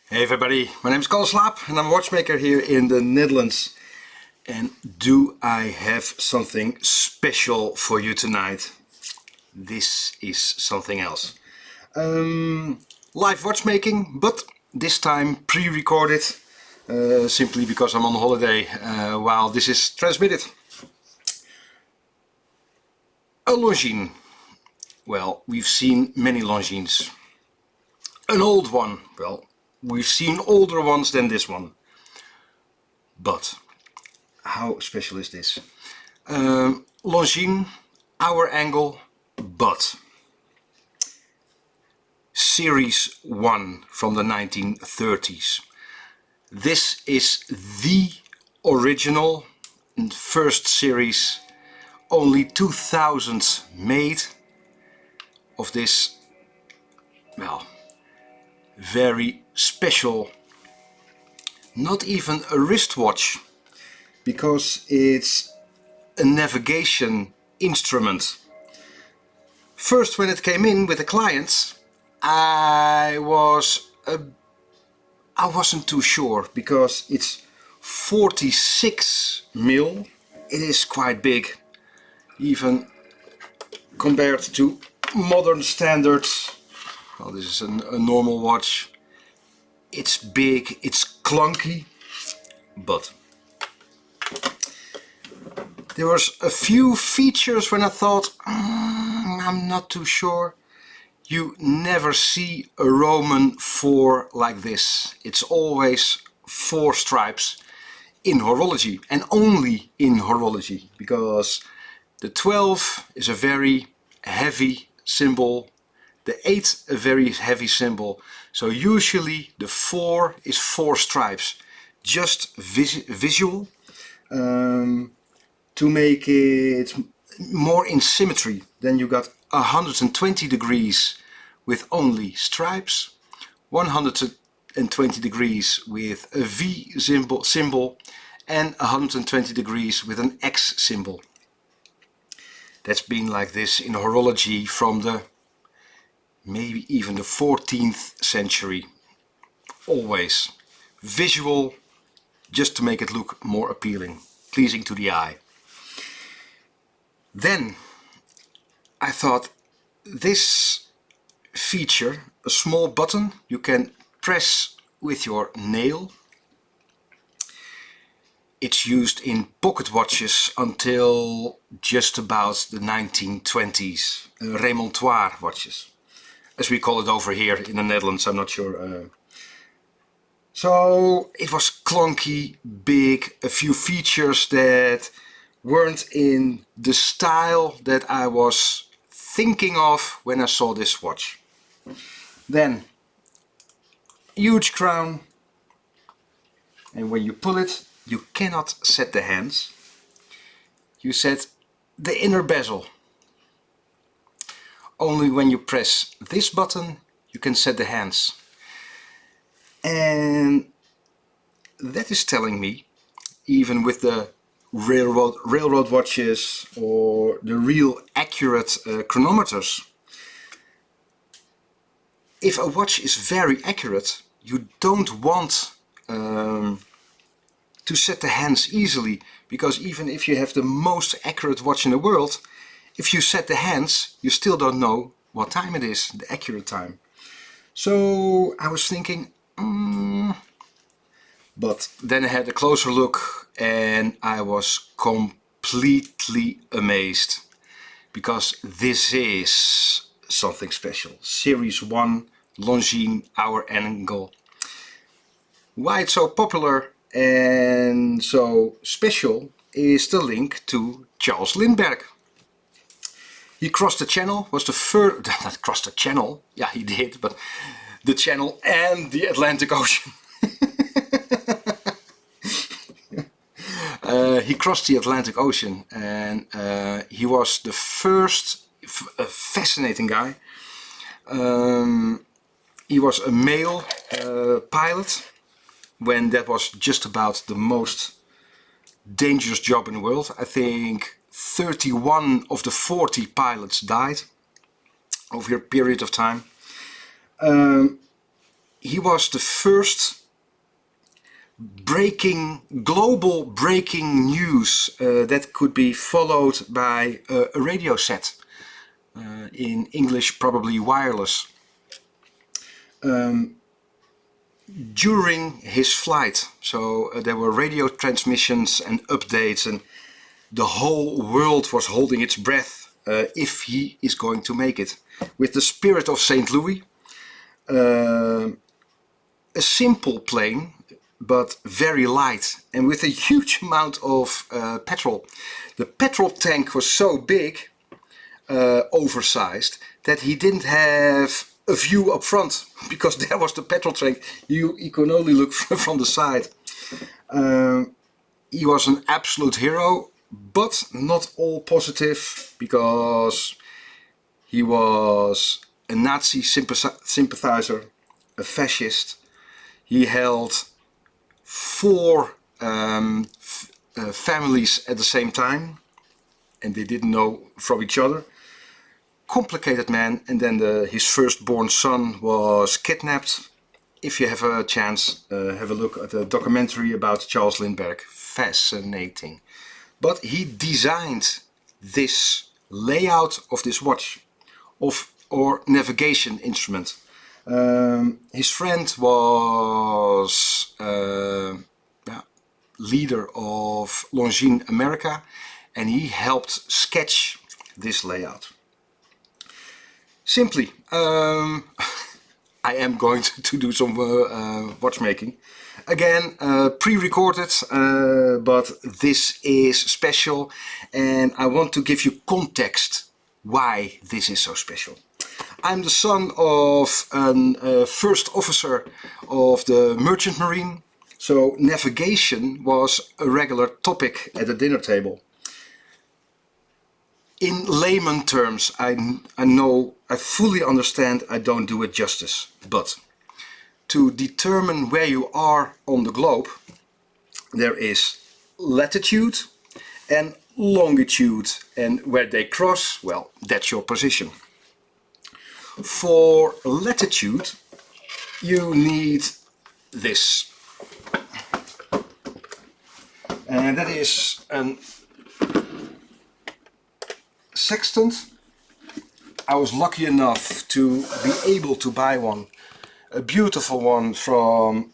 Hey everybody, my name is Kalle Slaap and I'm a watchmaker here in the Netherlands. And do I have something special for you tonight? This is something else. Live watchmaking, but this time pre-recorded, simply because I'm on holiday while this is transmitted. A Longines. Well, we've seen many Longines. An old one, well, we've seen older ones than this one. But how special is this? Longines, hour angle, but Series 1 from the 1930s. This is the original and first series, only 2000 made of this, well, very special, not even a wristwatch, because it's a navigation instrument. First, when it came in with the clients, I wasn't too sure, because it's 46 mil. It is quite big, even compared to modern standards. Well, this is a normal watch. It's big, it's clunky, but there was a few features when I thought, I'm not too sure. You never see a Roman 4 like this. It's always 4 stripes in horology, and only in horology, because the 12 is a very heavy symbol, the 8 a very heavy symbol, so usually the 4 is 4 stripes, just visual, to make it more in symmetry. Then you got 120 degrees with only stripes, 120 degrees with a V symbol, and 120 degrees with an X symbol. That's been like this in horology from the maybe even the 14th century. Always visual, just to make it look more appealing, pleasing to the eye. Then I thought, this feature, a small button you can press with your nail. It's used in pocket watches until just about the 1920s, remontoir watches, as we call it over here in the Netherlands. I'm not sure. So it was clunky, big, a few features that weren't in the style that I was thinking of when I saw this watch. Then, huge crown, and when you pull it, you cannot set the hands. You set the inner bezel. Only when you press this button you can set the hands. And that is telling me, even with the railroad watches or the real accurate chronometers, if a watch is very accurate, you don't want to set the hands easily, because even if you have the most accurate watch in the world, if you set the hands, you still don't know what time it is, the accurate time. So I was thinking, but then I had a closer look and I was completely amazed, because this is something special. Series 1 Longines hour angle. Why it's so popular and so special is the link to Charles Lindbergh. He crossed the channel, was the first, not crossed the channel, yeah he did, but the channel and the Atlantic Ocean. He crossed the Atlantic Ocean, and he was the first, a fascinating guy. He was a male pilot, when that was just about the most dangerous job in the world. I think 31 of the 40 pilots died over a period of time. he was the first global breaking news that could be followed by a radio set, in English probably wireless, during his flight. So there were radio transmissions and updates, and the whole world was holding its breath if he is going to make it. With the spirit of St. Louis, a simple plane, but very light, and with a huge amount of petrol. The petrol tank was so big, oversized, that he didn't have a view up front, because there was the petrol tank. You could only look from the side. He was an absolute hero, but not all positive, because he was a Nazi sympathizer, a fascist. He held 4 families at the same time, and they didn't know from each other. Complicated man. And then his firstborn son was kidnapped. If you have a chance, have a look at a documentary about Charles Lindbergh. Fascinating. But he designed this layout of this watch, or navigation instrument. His friend was leader of Longines America, and he helped sketch this layout. Simply, I am going to do some watchmaking. Again, pre-recorded, but this is special, and I want to give you context why this is so special. I'm the son of a first officer of the Merchant Marine, so navigation was a regular topic at the dinner table. In layman terms, I fully understand I don't do it justice, but to determine where you are on the globe, there is latitude and longitude, and where they cross, well, that's your position. For latitude, you need this, and that is a sextant. I was lucky enough to be able to buy one, a beautiful one from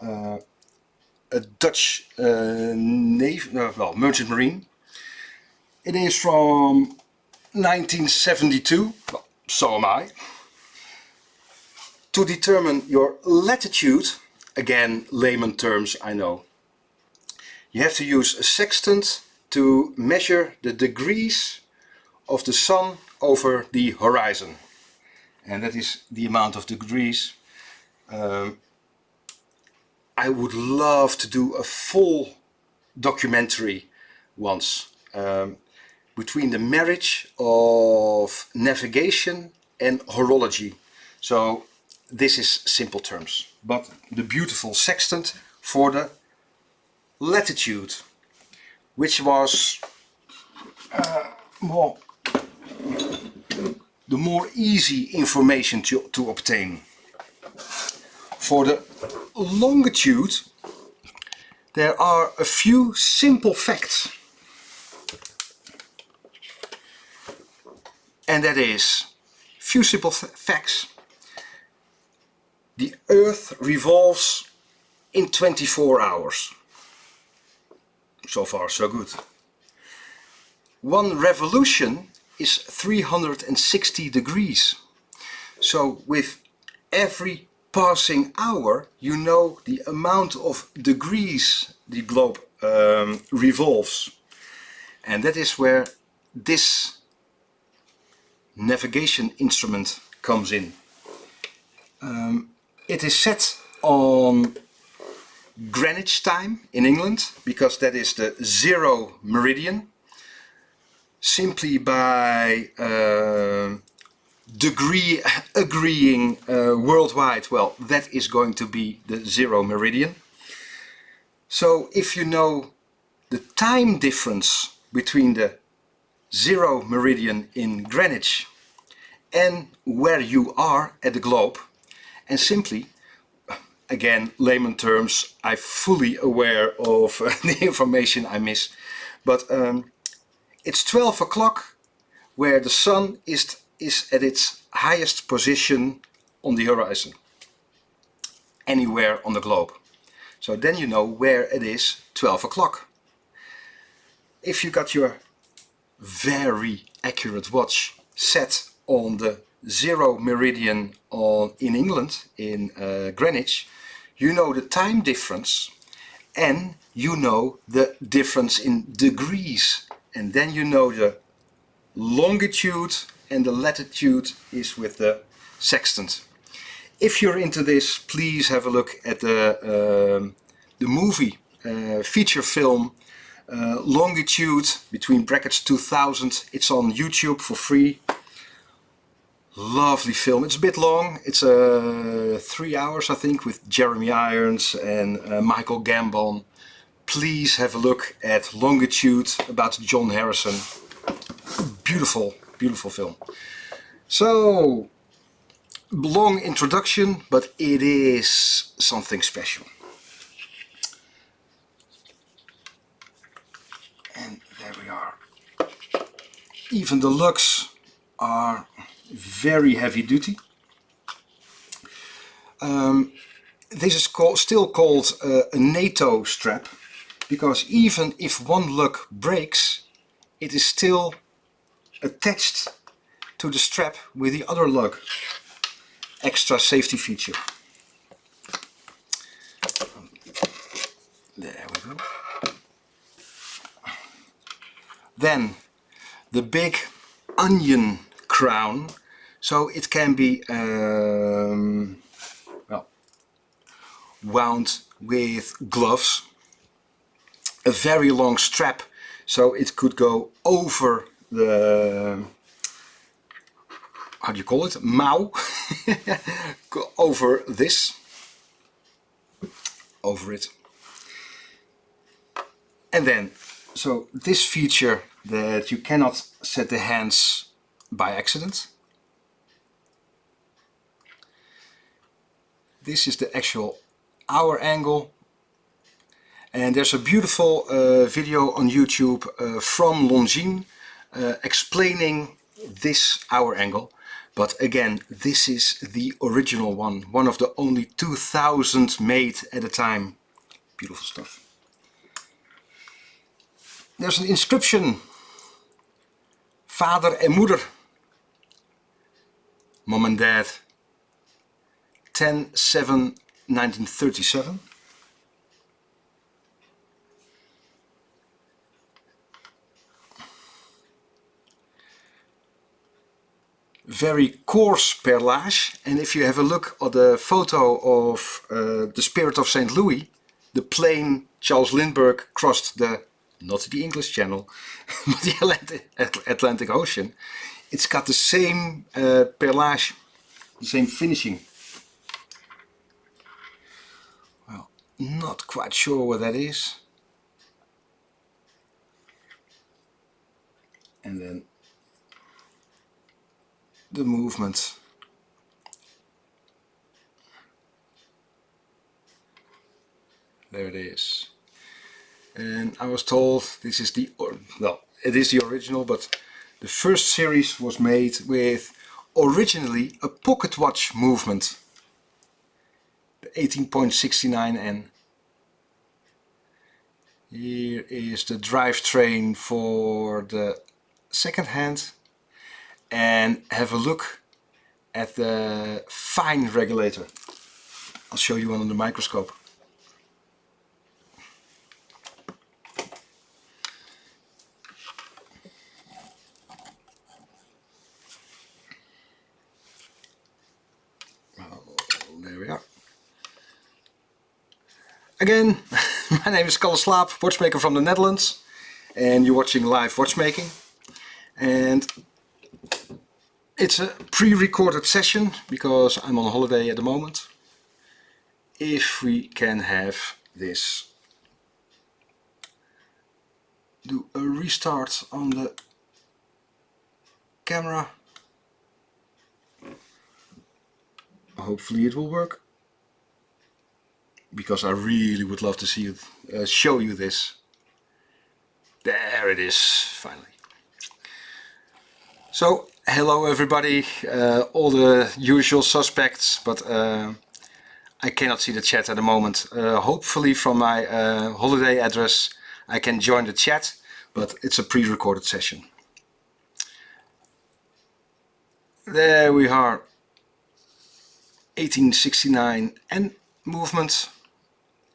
a Dutch merchant marine. It is from 1972, well, so am I. To determine your latitude, again layman terms I know, you have to use a sextant to measure the degrees of the sun over the horizon, and that is the amount of degrees. I would love to do a full documentary once, between the marriage of navigation and horology. So this is simple terms, but the beautiful sextant for the latitude, which was the more easy information to obtain. For the longitude, there are a few simple facts, and that is, few simple facts. The Earth revolves in 24 hours. So far, so good. One revolution is 360 degrees. So with every passing hour, you know the amount of degrees the globe revolves. And that is where this navigation instrument comes in. It is set on Greenwich time in England, because that is the 0 meridian. Simply by degree agreeing worldwide, well, that is going to be the 0 meridian. So if you know the time difference between the 0 meridian in Greenwich and where you are at the globe, and simply again, layman terms, I'm fully aware of the information I miss. But it's 12 o'clock where the sun is at its highest position on the horizon, anywhere on the globe. So then you know where it is 12 o'clock. If you got your very accurate watch set on the 0 meridian in England, in Greenwich, you know the time difference and you know the difference in degrees, and then you know the longitude, and the latitude is with the sextant. If you're into this, please have a look at the movie feature film Longitude between brackets 2000. It's on YouTube for free. Lovely film. It's a bit long. It's 3 hours, I think, with Jeremy Irons and Michael Gambon. Please have a look at Longitude about John Harrison. Beautiful, beautiful film. So, long introduction, but it is something special. And there we are. Even the lugs are very heavy duty. This is still called a NATO strap, because even if one lug breaks, it is still attached to the strap with the other lug. Extra safety feature. There we go. Then the big onion crown, so it can be well, wound with gloves. A very long strap, so it could go over the, how do you call it, mouw, go over this, over it. And then, so this feature that you cannot set the hands by accident. This is the actual hour angle. And there's a beautiful video on YouTube from Longines explaining this hour angle. But again, this is the original one of the only 2000 made at a time. Beautiful stuff. There's an inscription. Vader en moeder. Mom and Dad. 10/7/1937. Very coarse perlage, and if you have a look at the photo of the Spirit of St. Louis, the plane Charles Lindbergh crossed the, not the English Channel, but the Atlantic Ocean, it's got the same perlage, the same finishing. Well, not quite sure what that is. And then the movement. There it is. And I was told this is the, well, it is the original, but the first series was made with originally a pocket watch movement. The 18.69N. Here is the drivetrain for the second hand. And have a look at the fine regulator. I'll show you one on the microscope. Well, there we are. Again, my name is Kalle Slaap, watchmaker from the Netherlands, and you're watching live watchmaking. And it's a pre-recorded session because I'm on holiday at the moment. If we can have this, do a restart on the camera. Hopefully it will work. because I really would love to see it, show you this. There it is, finally. So, hello everybody, all the usual suspects, but I cannot see the chat at the moment. Hopefully from my holiday address I can join the chat, but it's a pre-recorded session. There we are, 1869 and movement.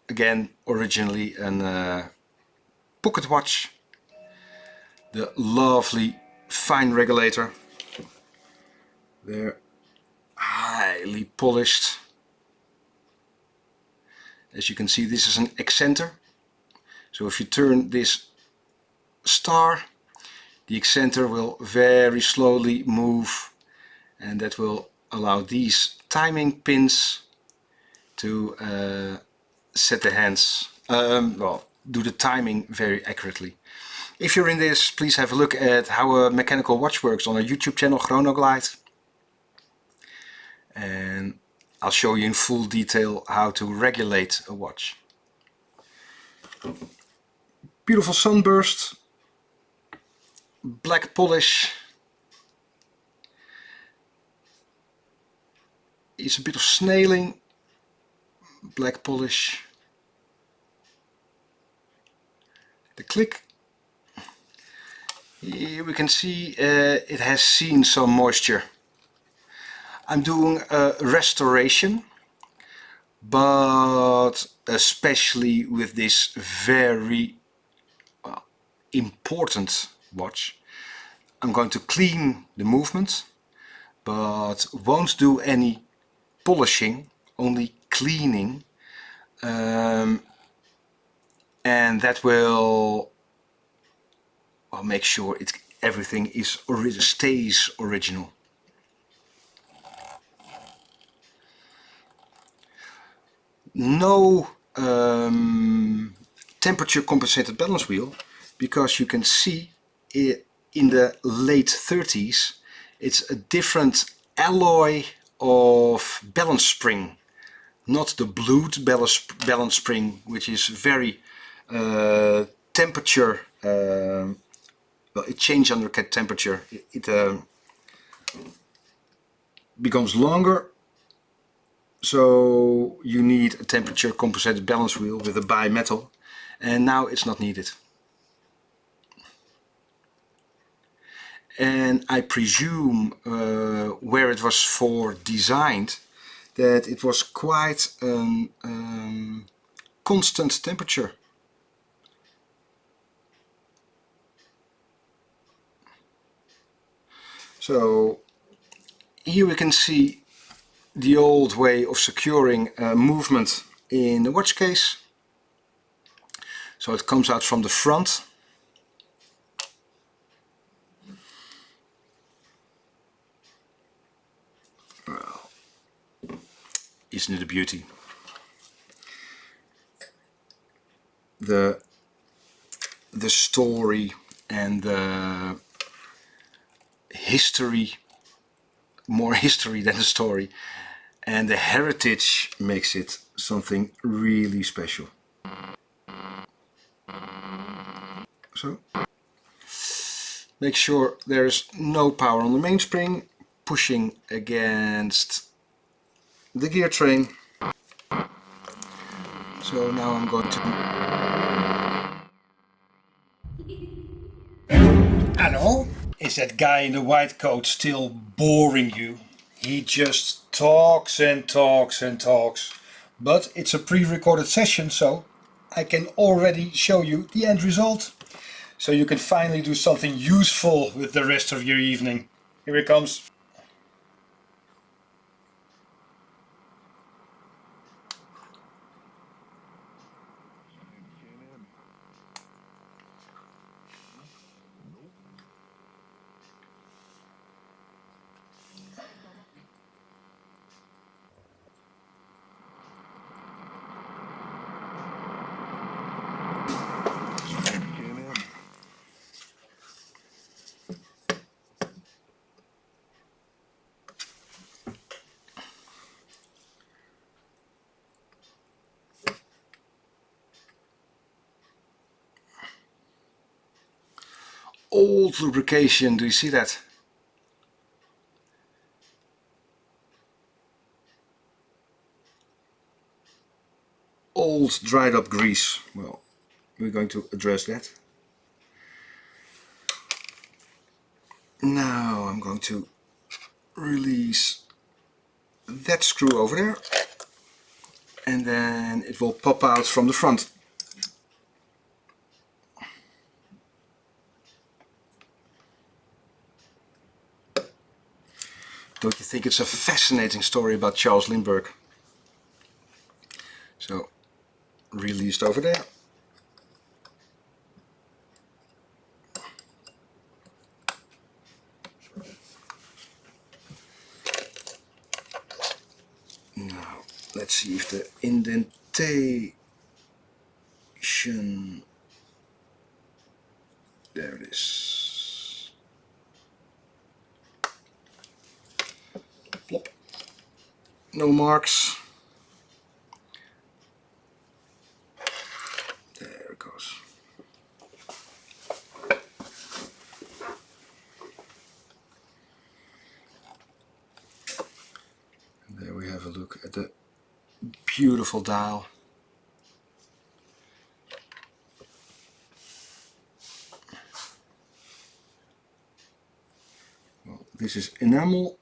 Again, originally a pocket watch. The lovely fine regulator. They're highly polished. As you can see, this is an excenter. So if you turn this star, the excenter will very slowly move, and that will allow these timing pins to set the hands, well, do the timing very accurately. If you're in this, please have a look at how a mechanical watch works on our YouTube channel, Chronoglide. And I'll show you in full detail how to regulate a watch. Beautiful sunburst, black polish. Is a bit of snailing, black polish. The click. Here we can see it has seen some moisture. I'm doing a restoration, but especially with this very important watch, I'm going to clean the movement, but won't do any polishing, only cleaning, and that will make sure everything stays original. No temperature compensated balance wheel, because you can see in the late 30s it's a different alloy of balance spring, not the blued balance spring, which is very temperature, well, it changes under temperature. It becomes longer, so you need a temperature compensated balance wheel with a bimetal, and now it's not needed. And I presume where it was for designed, that it was quite a constant temperature. So here we can see the old way of securing movement in the watch case. So it comes out from the front. Well, isn't it a beauty? The story and the history, more history than the story, and the heritage makes it something really special. So make sure there's no power on the mainspring, pushing against the gear train. So now I'm going to... Hello? Is that guy in the white coat still boring you? He just talks and talks and talks. But it's a pre-recorded session, so I can already show you the end result. So you can finally do something useful with the rest of your evening. Here it comes. old lubrication. Do you see that? Old dried up grease. Well, we're going to address that. Now I'm going to release that screw over there, and then it will pop out from the front. Don't you think it's a fascinating story about Charles Lindbergh? So, released over there. Now, let's see if the indentation, there it is. Plop. No marks. There it goes. And there we have a look at the beautiful dial. Well, this is enamel.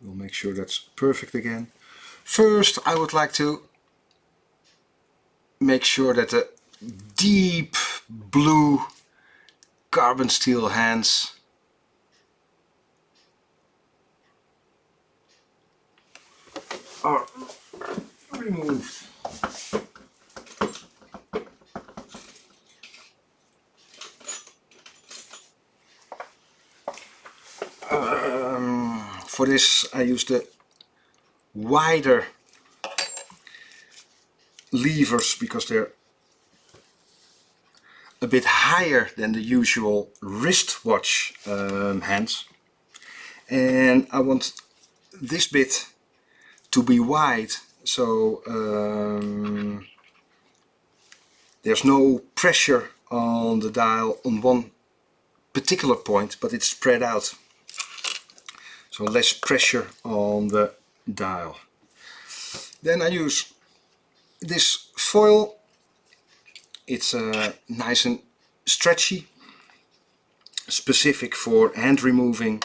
We'll make sure that's perfect again. First, I would like to make sure that the deep blue carbon steel hands are removed. For this I use the wider levers because they're a bit higher than the usual wristwatch hands, and I want this bit to be wide, so there's no pressure on the dial on one particular point, but it's spread out, so less pressure on the dial. Then I use this foil. It's nice and stretchy, specific for hand removing,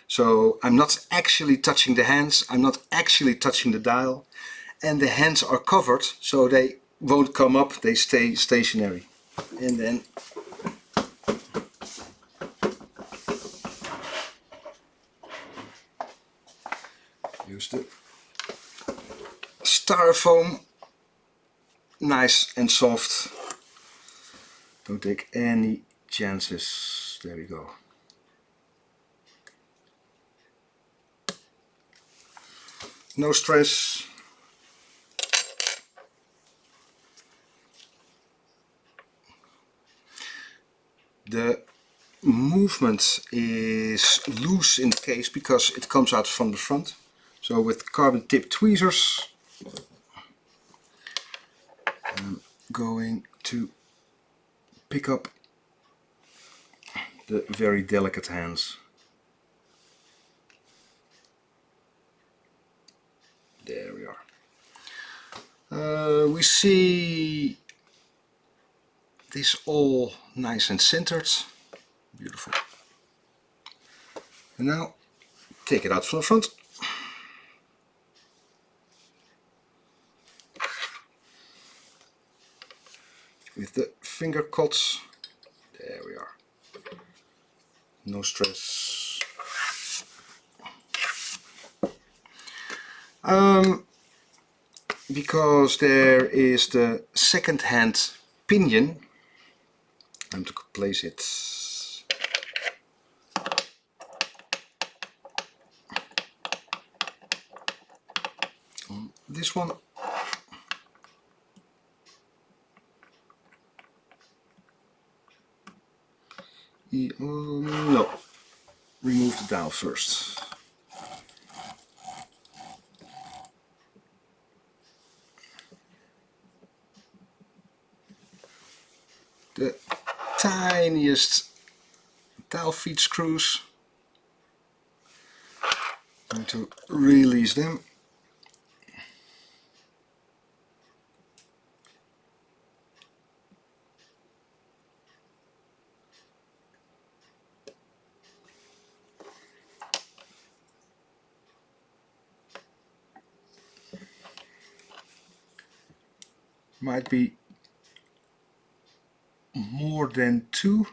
so I'm not actually touching the hands, I'm not actually touching the dial, and the hands are covered so they won't come up, they stay stationary. And then use the styrofoam, nice and soft. Don't take any chances. There we go. No stress. The movement is loose in the case because it comes out from the front. So with carbon tip tweezers, I'm going to pick up the very delicate hands. There we are. We see this all nice and centered. Beautiful. And now take it out from the front. With the finger cuts. There we are. No stress. Because there is the second hand pinion, I'm to place it on this one. No, remove the dial first. The tiniest dial feed screws. I'm going to release them. Might be more than 2.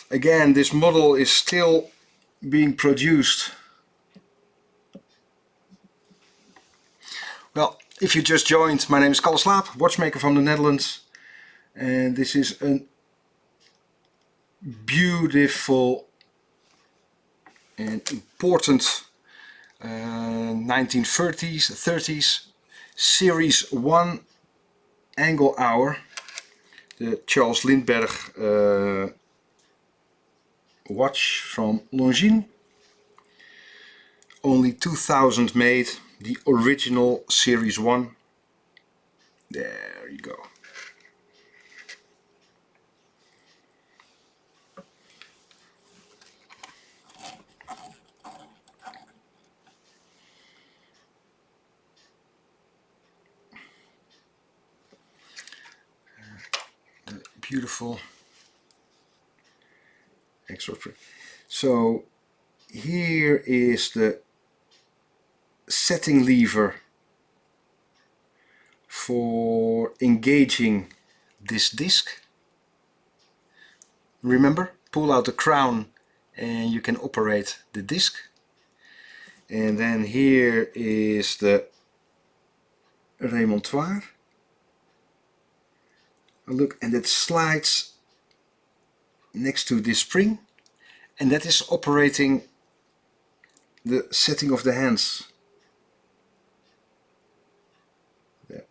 Again, this model is still being produced. Well, if you just joined, my name is Kalle Slaap, watchmaker from the Netherlands, and this is a beautiful and important 1930s, 30s Series 1 angle hour, the Charles Lindbergh watch from Longines. Only 2000 made, the original Series 1. There you go. The beautiful extra print. So here is the setting lever for engaging this disc. Remember, pull out the crown and you can operate the disc. And then here is the remontoir. Look, and it slides next to this spring, and that is operating the setting of the hands. There.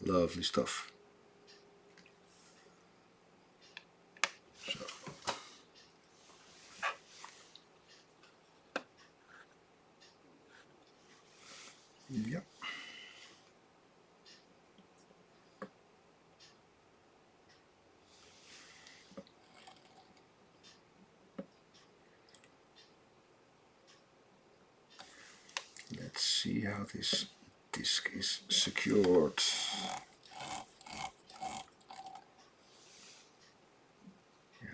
Lovely stuff. So. Yeah. Let's see how this disc is secured. Yeah.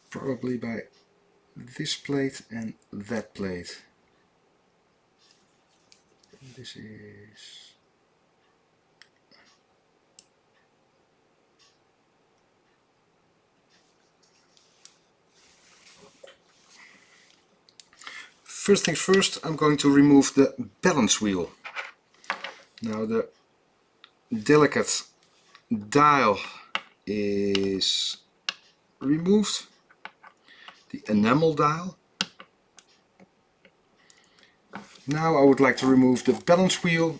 Probably by this plate and that plate. This is first things first, I'm going to remove the balance wheel. Now the delicate dial is removed, the enamel dial. Now I would like to remove the balance wheel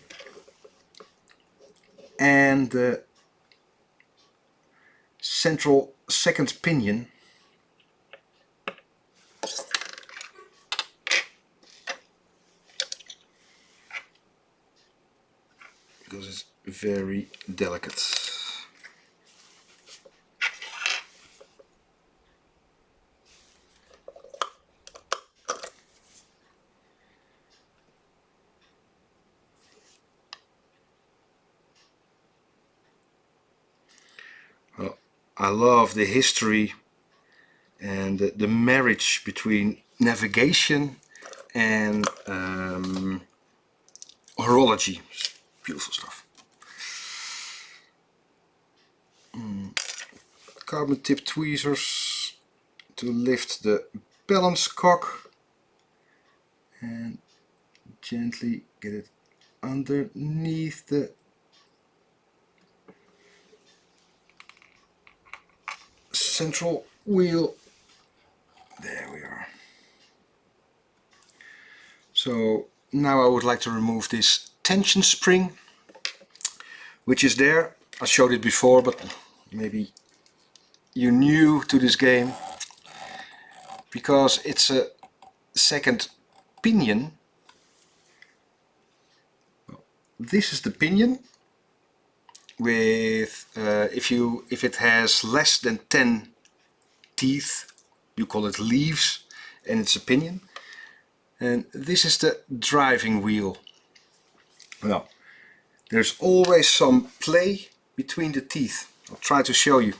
and the central second pinion. Because it's very delicate. Well, I love the history and the marriage between navigation and horology. Beautiful stuff. Carbon tip tweezers to lift the balance cock, and gently get it underneath the central wheel. There we are. So now I would like to remove this tension spring, which is there. I showed it before, but maybe you're new to this game, because it's a second pinion. This is the pinion with if it has less than 10 teeth, you call it leaves, and it's a pinion. And this is the driving wheel. Well, there's always some play between the teeth. I'll try to show you.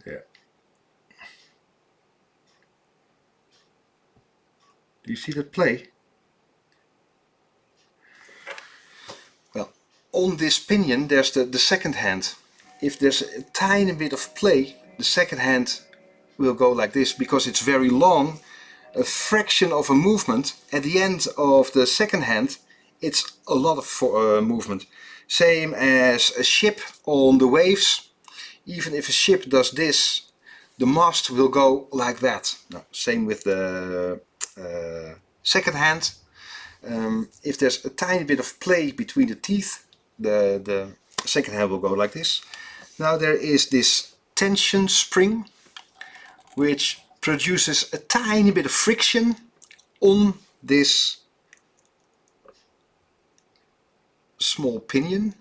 There. Do you see that play? Well, on this pinion there's the second hand. If there's a tiny bit of play, the second hand will go like this, because it's very long. A fraction of a movement at the end of the second hand, it's a lot of movement. Same as a ship on the waves. Even if a ship does this, the mast will go like that. No, same with the second hand. If there's a tiny bit of play between the teeth, the second hand will go like this. Now there is this tension spring, which produces a tiny bit of friction on this small pinion,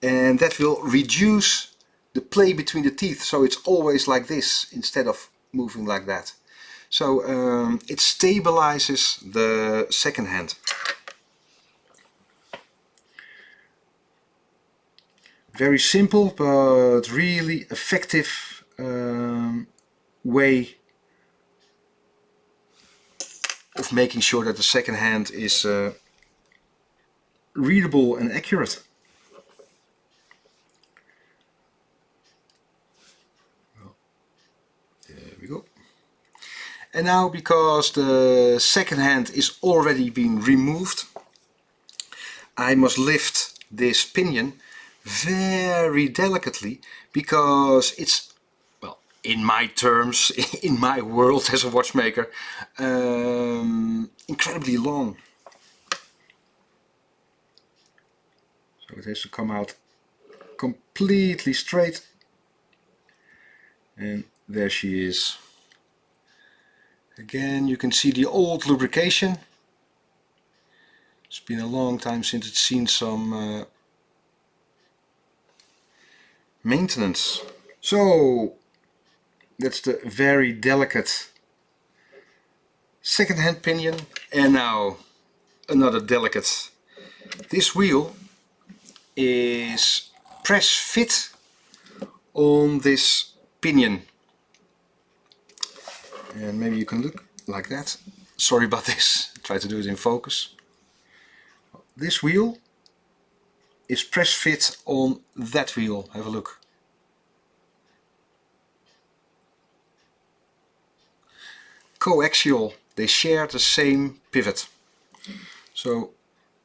and that will reduce the play between the teeth, so it's always like this instead of moving like that. So it stabilizes the second hand. Very simple but really effective way of making sure that the second hand is readable and accurate. There we go. And now, because the second hand is already being removed, I must lift this pinion very delicately, because it's, well, in my terms, in my world as a watchmaker, incredibly long. So it has to come out completely straight. And there she is. Again, you can see the old lubrication. It's been a long time since it's seen some maintenance. So that's the very delicate second hand pinion. And now another delicate. This wheel is press fit on this pinion. And maybe you can look like that. Sorry about this, try to do it in focus. This wheel is press fit on that wheel. Have a look. Coaxial, they share the same pivot. So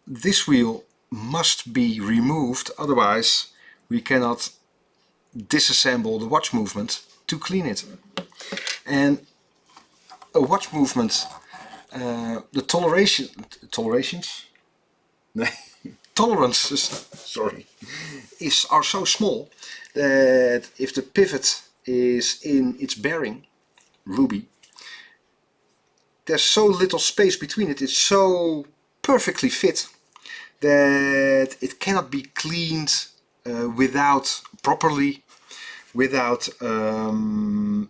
this wheel must be removed, otherwise we cannot disassemble the watch movement to clean it. And a watch movement, the tolerances, sorry, are so small that if the pivot is in its bearing, ruby, there's so little space between it, it's so perfectly fit that it cannot be cleaned properly without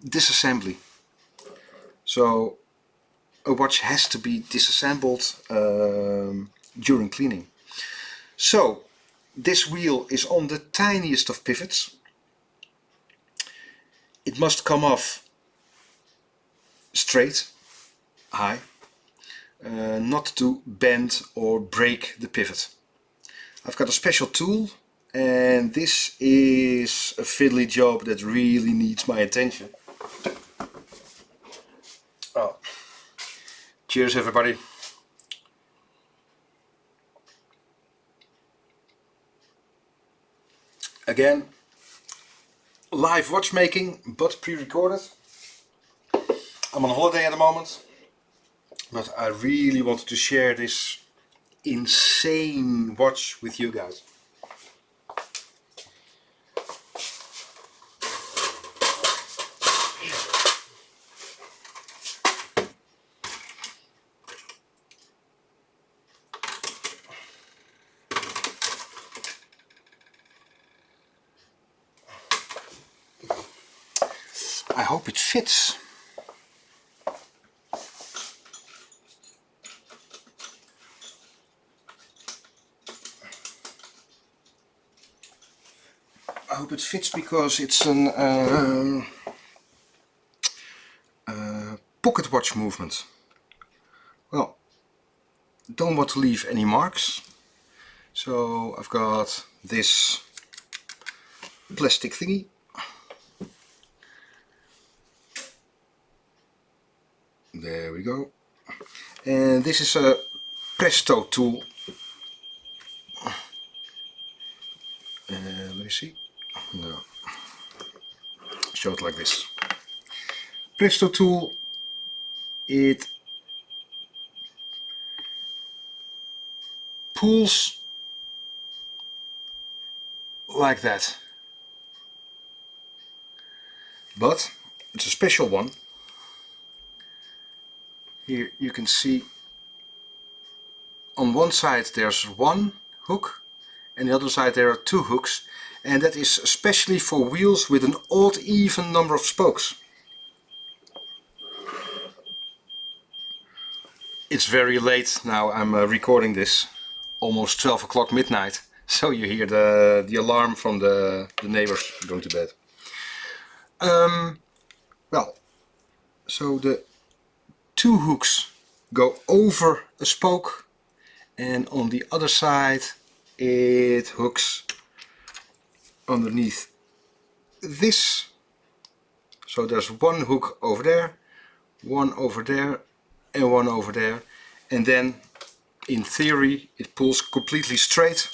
disassembly. So a watch has to be disassembled during cleaning. So this wheel is on the tiniest of pivots. It must come off straight, high, not to bend or break the pivot. I've got a special tool and this is a fiddly job that really needs my attention. Oh. Cheers everybody. Again, live watchmaking, but pre-recorded. I'm on holiday at the moment, but I really wanted to share this insane watch with you guys. I hope it fits. I hope it fits because it's an pocket watch movement. Well, don't want to leave any marks, so I've got this plastic thingy. There we go. And this is a Presto tool. Let me see. No. Show it like this. Presto tool. It pulls like that. But it's a special one. Here you can see on one side there's one hook and the other side there are two hooks, and that is especially for wheels with an odd even number of spokes. It's very late now, I'm recording this, almost 12 o'clock midnight, so you hear the alarm from the neighbors going to bed. Well, so the two hooks go over a spoke, and on the other side it hooks underneath this. So there's one hook over there, one over there and one over there, and then in theory it pulls completely straight.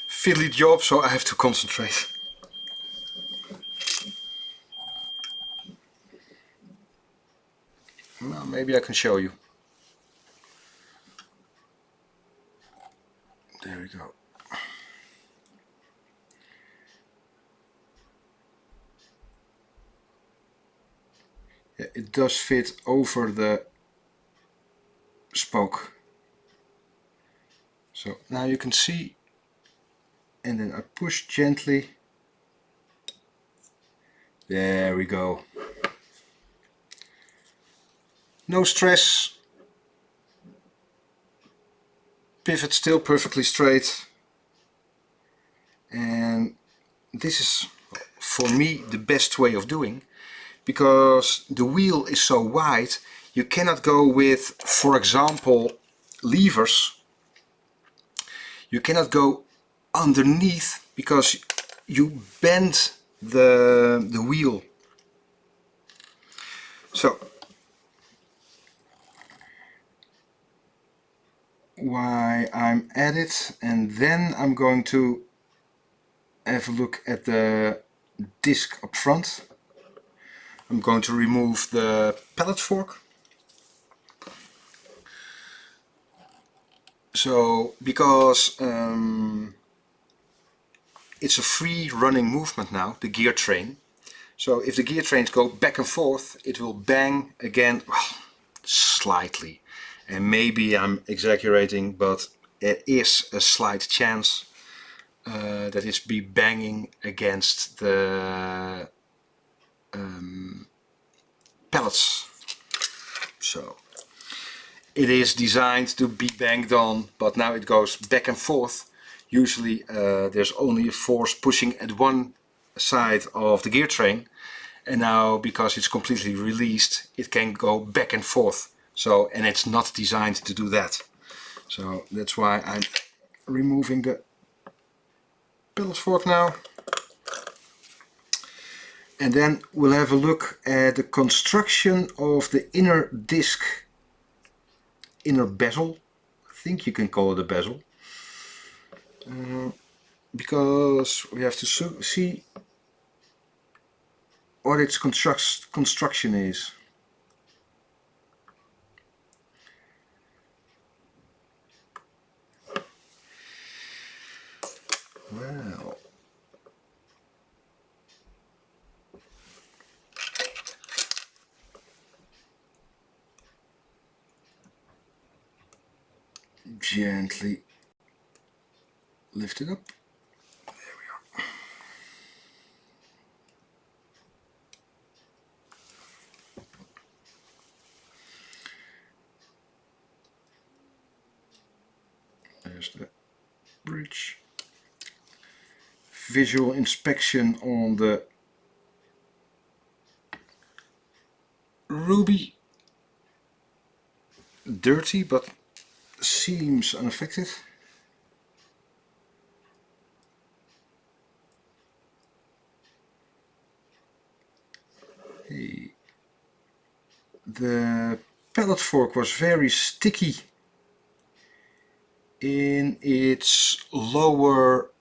Fiddly job, so I have to concentrate. Well, maybe I can show you. There we go. Yeah, it does fit over the spoke. So now you can see, and then I push gently. There we go. No stress. Pivot still perfectly straight. And this is, for me, the best way of doing, because the wheel is so wide, you cannot go with, for example, levers. You cannot go underneath because you bend the wheel. So while I'm at it, and then I'm going to have a look at the disc up front. I'm going to remove the pallet fork. So because it's a free running movement now, the gear train. So if the gear trains go back and forth, it will bang again, well, slightly. And maybe I'm exaggerating, but there is a slight chance that it's be banging against the pallets. So it is designed to be banged on, but now it goes back and forth. Usually there's only a force pushing at one side of the gear train, and now because it's completely released, it can go back and forth. So, and it's not designed to do that. So that's why I'm removing the pellet fork now. And then we'll have a look at the construction of the inner disc, inner bezel. I think you can call it a bezel. Because we have to see what its construction is. Well, gently lift it up. There we are. There's the bridge. Visual inspection on the ruby. Dirty, but seems unaffected. Hey. The pellet fork was very sticky in its lower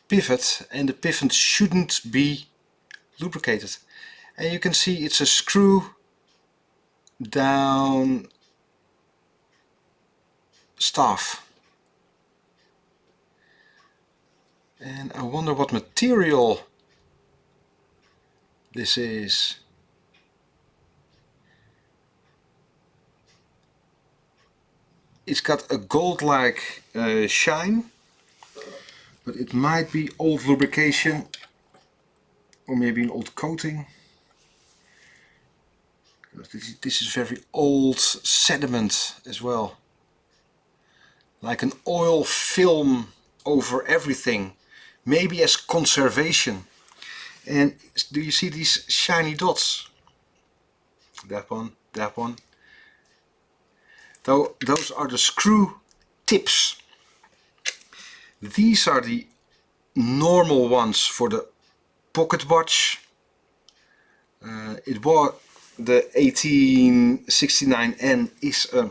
pivot, and the pivot shouldn't be lubricated. And you can see it's a screw down staff. And I wonder what material this is. It's got a gold-like shine, but it might be old lubrication or maybe an old coating. This is very old sediment as well, like an oil film over everything, maybe as conservation. And do you see these shiny dots? That one, that one. Those are the screw tips. These are the normal ones for the pocket watch. It was the 1869N is a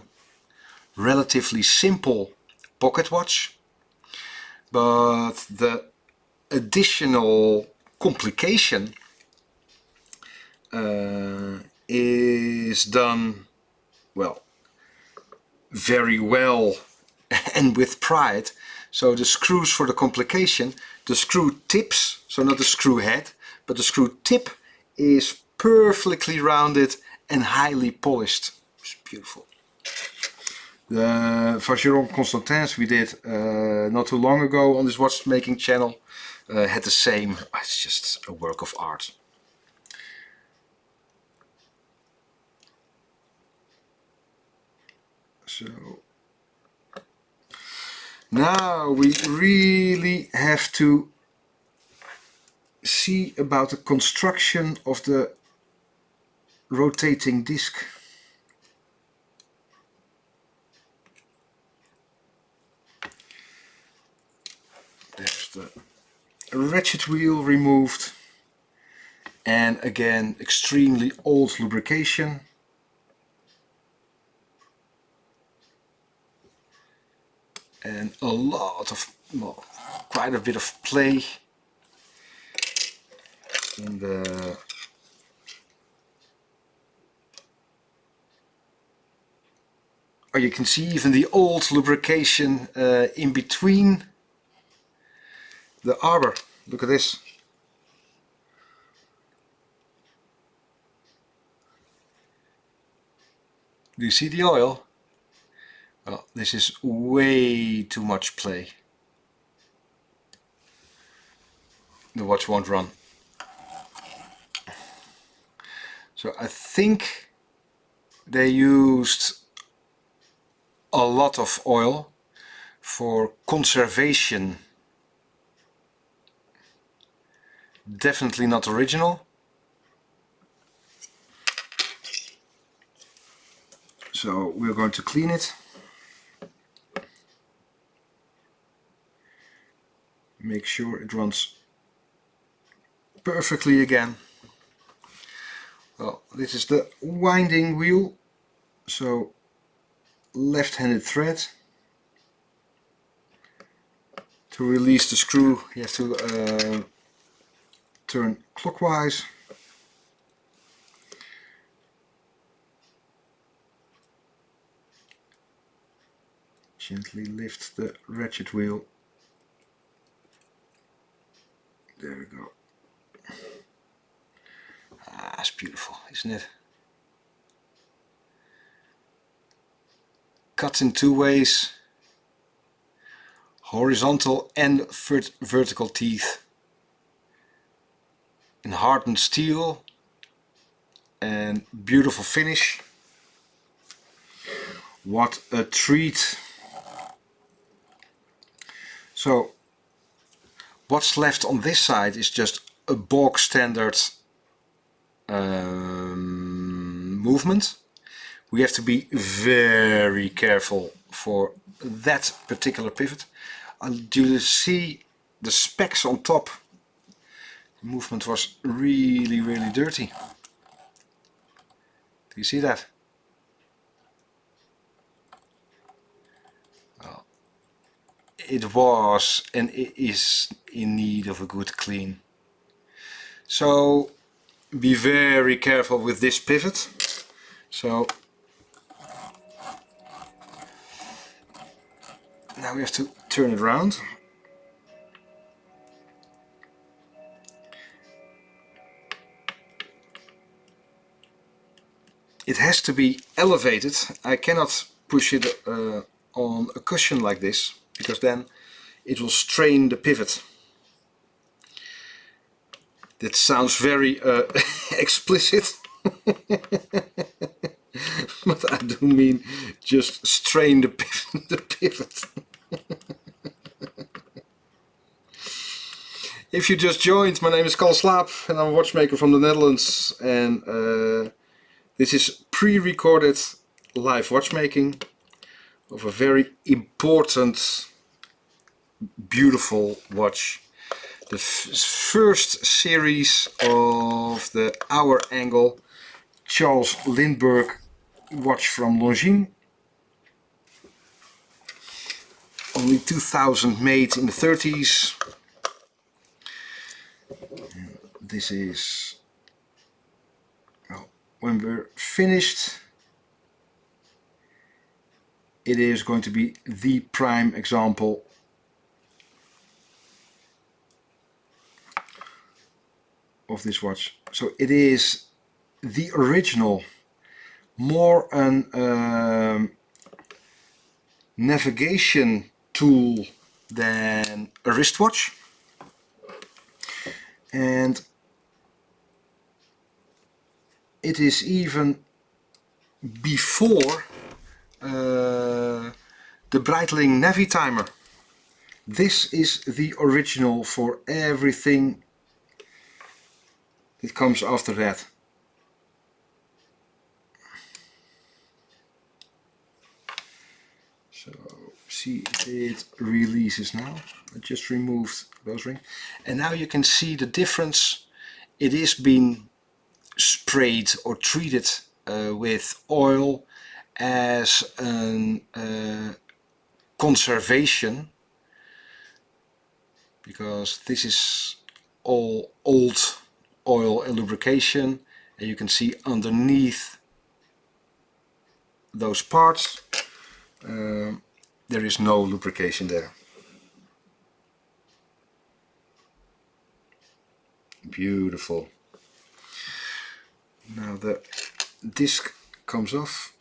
relatively simple pocket watch, but the additional complication is done, well, very well and with pride. So the screws for the complication, the screw tips, so not the screw head, but the screw tip is perfectly rounded and highly polished. It's beautiful. The Vacheron Constantins we did not too long ago on this watchmaking channel had the same. It's just a work of art. So now we really have to see about the construction of the rotating disc. There's the ratchet wheel removed, and again extremely old lubrication. And a lot of, well, quite a bit of play in the you can see even the old lubrication in between the arbor. Look at this. Do you see the oil? Well, this is way too much play. The watch won't run. So I think they used a lot of oil for conservation. Definitely not original. So we're going to clean it. Make sure it runs perfectly again. Well, this is the winding wheel, so left-handed thread. To release the screw you have to turn clockwise. Gently lift the ratchet wheel. There we go. Ah, it's beautiful, isn't it? Cut in two ways. Horizontal and vertical teeth. In hardened steel. And beautiful finish. What a treat. So what's left on this side is just a bog standard movement. We have to be very careful for that particular pivot. Do you see the specs on top? The movement was really dirty. Do you see that? Well, it was and it is in need of a good clean. So be very careful with this pivot. So now we have to turn it around. It has to be elevated. I cannot push it on a cushion like this, because then it will strain the pivot. That sounds very explicit. But I do mean just strain the pivot. If you just joined, my name is Kalle Slaap and I'm a watchmaker from the Netherlands, and this is pre-recorded live watchmaking of a very important, beautiful watch. The first series of the hour angle Charles Lindbergh watch from Longines. Only 2000 made in the 30s. This is, well, when we're finished, it is going to be the prime example of this watch. So it is the original, more an navigation tool than a wristwatch, and it is even before the Breitling Navi timer. This is the original for everything that comes after that. So see, it releases now. I just removed those rings, and now you can see the difference. It is being sprayed or treated with oil as a conservation, because this is all old oil and lubrication, and you can see underneath those parts there is no lubrication there. Beautiful. Now the disc comes off.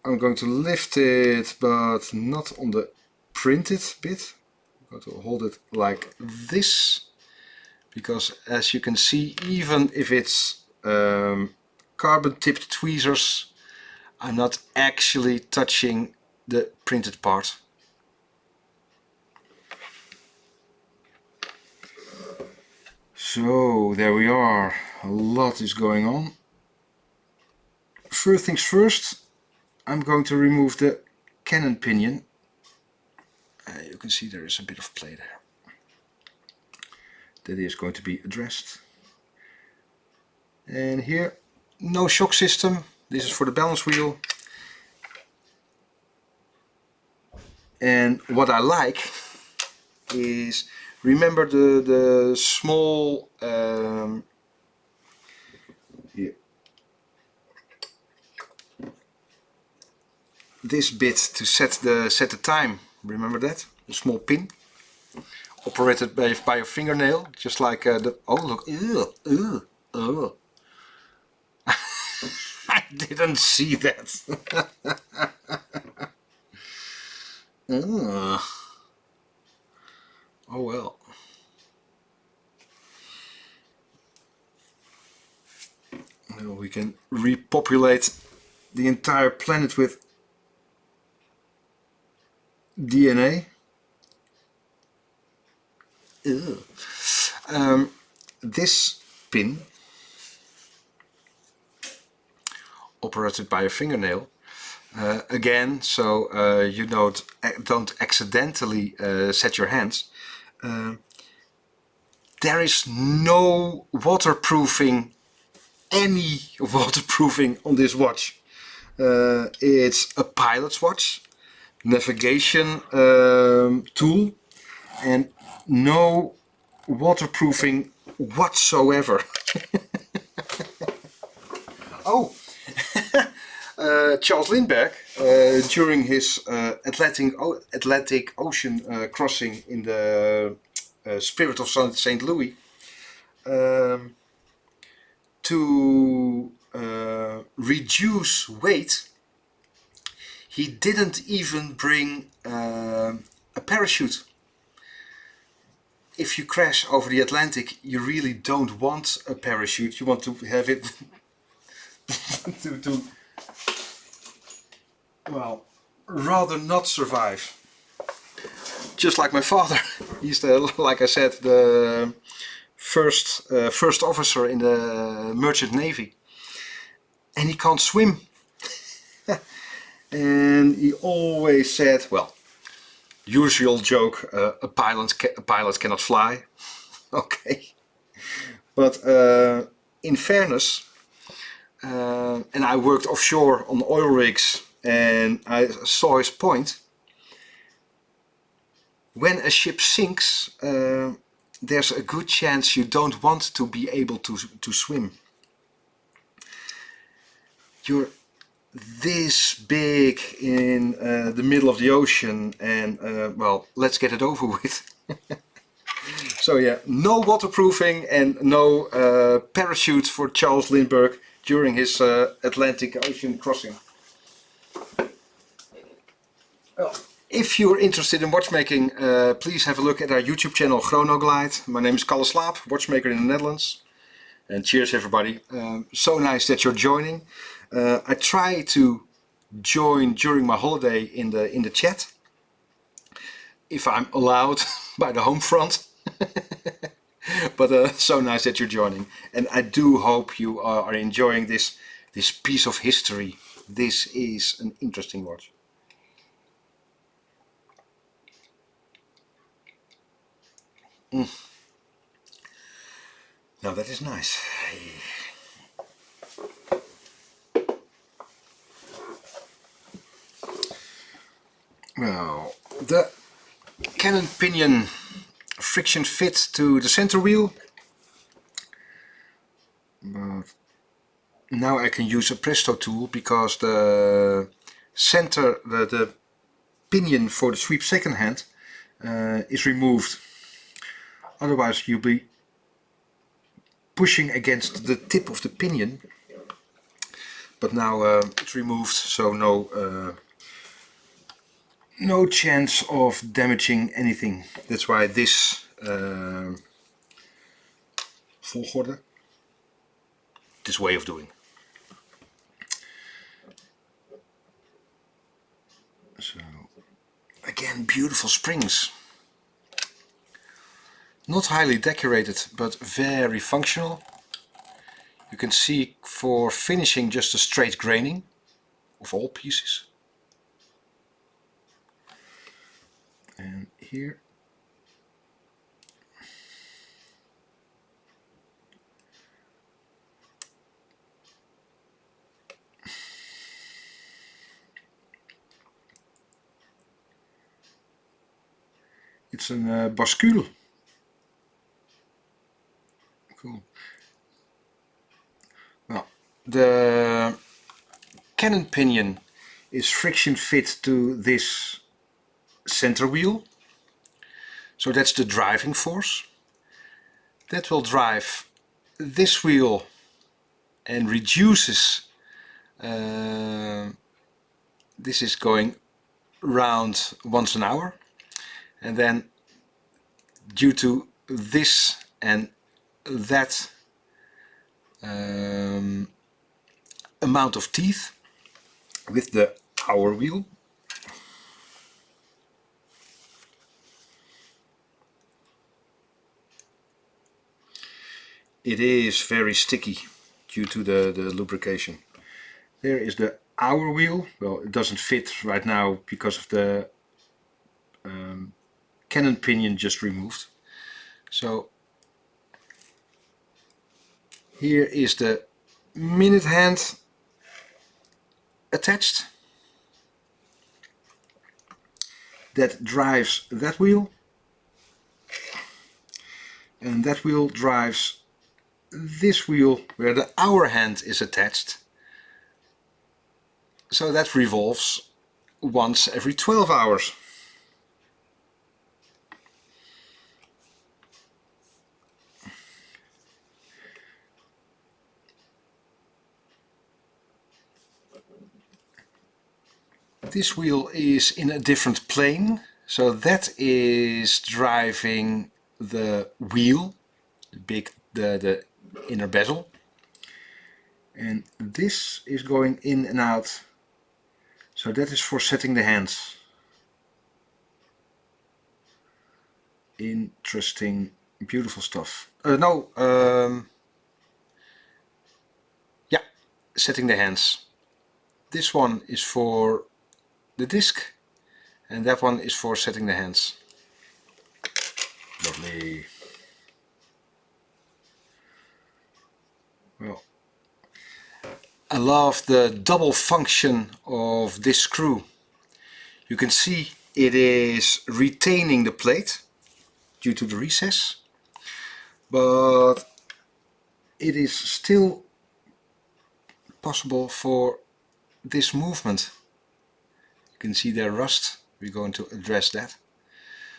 I'm going to lift it, but not on the printed bit. I'm going to hold it like this, because as you can see, even if it's carbon tipped tweezers, I'm not actually touching the printed part. So there we are, a lot is going on. First things first, I'm going to remove the cannon pinion. You can see there is a bit of play there. that is going to be addressed. And here, no shock system. This is for the balance wheel. And what I like is, remember the small here, this bit to set the time. Remember that? The small pin operated by a fingernail, just like the. Oh look! Ew, ew. I didn't see that. Oh well. Now we can repopulate the entire planet with DNA. This pin, operated by a fingernail, again, so you don't accidentally set your hands. There is no waterproofing, any waterproofing on this watch. It's a pilot's watch, navigation tool, and no waterproofing whatsoever. Oh, Charles Lindbergh, during his Atlantic Ocean crossing in the Spirit of St. Louis, to reduce weight, he didn't even bring a parachute. If you crash over the Atlantic, you really don't want a parachute. You want to have it to well, rather not survive. Just like my father. He's the, like I said, the first officer in the merchant navy, and he can't swim. And he always said, well, usual joke, a pilot cannot fly. Okay, but in fairness, and I worked offshore on oil rigs, and I saw his point. When a ship sinks, there's a good chance you don't want to be able to swim. You're this big in the middle of the ocean, and well, let's get it over with. So yeah, no waterproofing and no parachute for Charles Lindbergh during his Atlantic Ocean crossing. Well, if you're interested in watchmaking, please have a look at our YouTube channel Chronoglide. My name is Kalle Slaap, watchmaker in the Netherlands. And cheers everybody. So nice that you're joining. I try to join during my holiday in the chat, if I'm allowed by the home front. But so nice that you're joining, and I do hope you are enjoying this piece of history. This is an interesting watch. Now that is nice. Well, the cannon pinion friction fit to the center wheel, but now I can use a Presto tool because the center, the pinion for the sweep second hand is removed. Otherwise you'll be pushing against the tip of the pinion, but now it's removed, so no chance of damaging anything. That's why this volgorde, this way of doing. So again, beautiful springs. Not highly decorated, but very functional. You can see for finishing just a straight graining of all pieces. And here. It's a bascule. Cool. Well, the cannon pinion is friction fit to this center wheel. So that's the driving force. That will drive this wheel and reduces. This is going round once an hour, and then due to this and that amount of teeth with the hour wheel, it is very sticky due to the lubrication. There is the hour wheel. Well, it doesn't fit right now because of the cannon pinion just removed. So here is the minute hand attached. That drives that wheel. And that wheel drives this wheel where the hour hand is attached. So that revolves once every 12 hours. This wheel is in a different plane, so that is driving the wheel, the inner bezel, and this is going in and out, so that is for setting the hands. Interesting, beautiful stuff. Yeah, setting the hands. This one is for the disc, and that one is for setting the hands. Lovely. Well, I love the double function of this screw. You can see it is retaining the plate due to the recess, but it is still possible for this movement. You can see there rust. We're going to address that.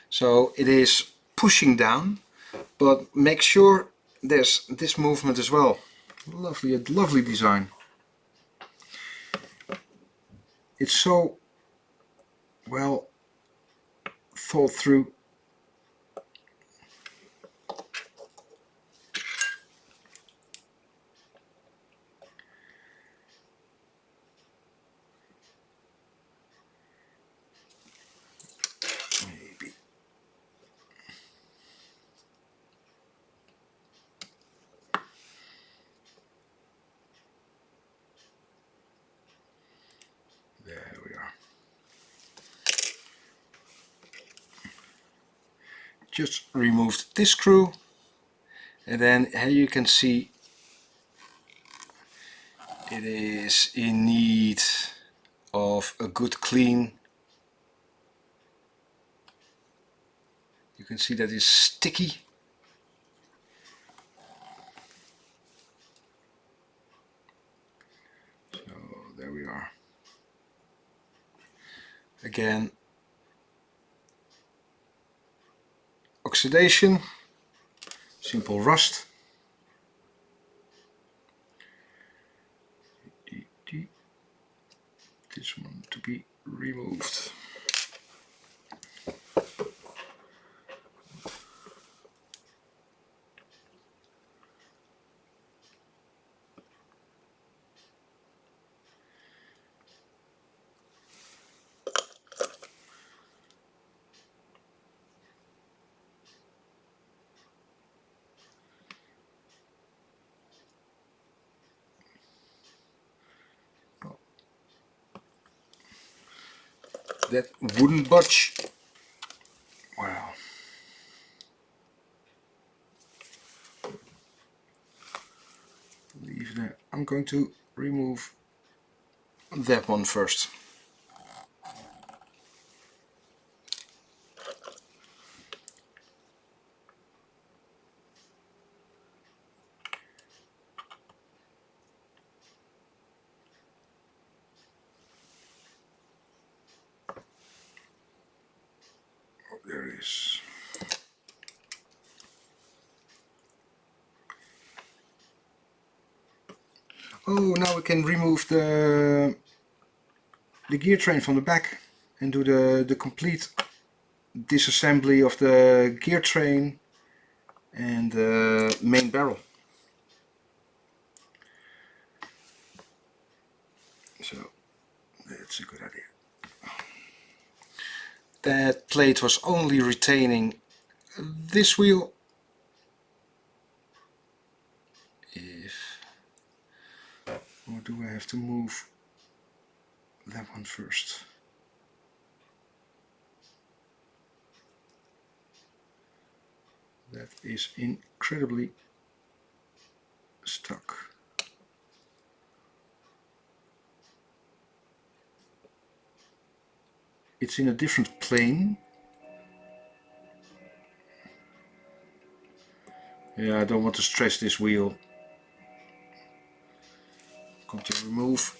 So it is pushing down, but make sure there's this movement as well. Lovely, a lovely design. It's so well thought through. Maybe. There we are. Just removed this screw, and then here you can see it is in need of a good clean. You can see that it's sticky. So there we are. Again, oxidation, simple rust. This one to be removed. That wouldn't budge. Wow. Leave that. I'm going to remove that one first. Oh, there it is. Oh, now we can remove the gear train from the back and do the complete disassembly of the gear train and the main barrel. So that's a good idea. That plate was only retaining this wheel. Or do I have to move that one first? That is incredibly stuck. It's in a different plane. Yeah, I don't want to stretch this wheel. I'm going to remove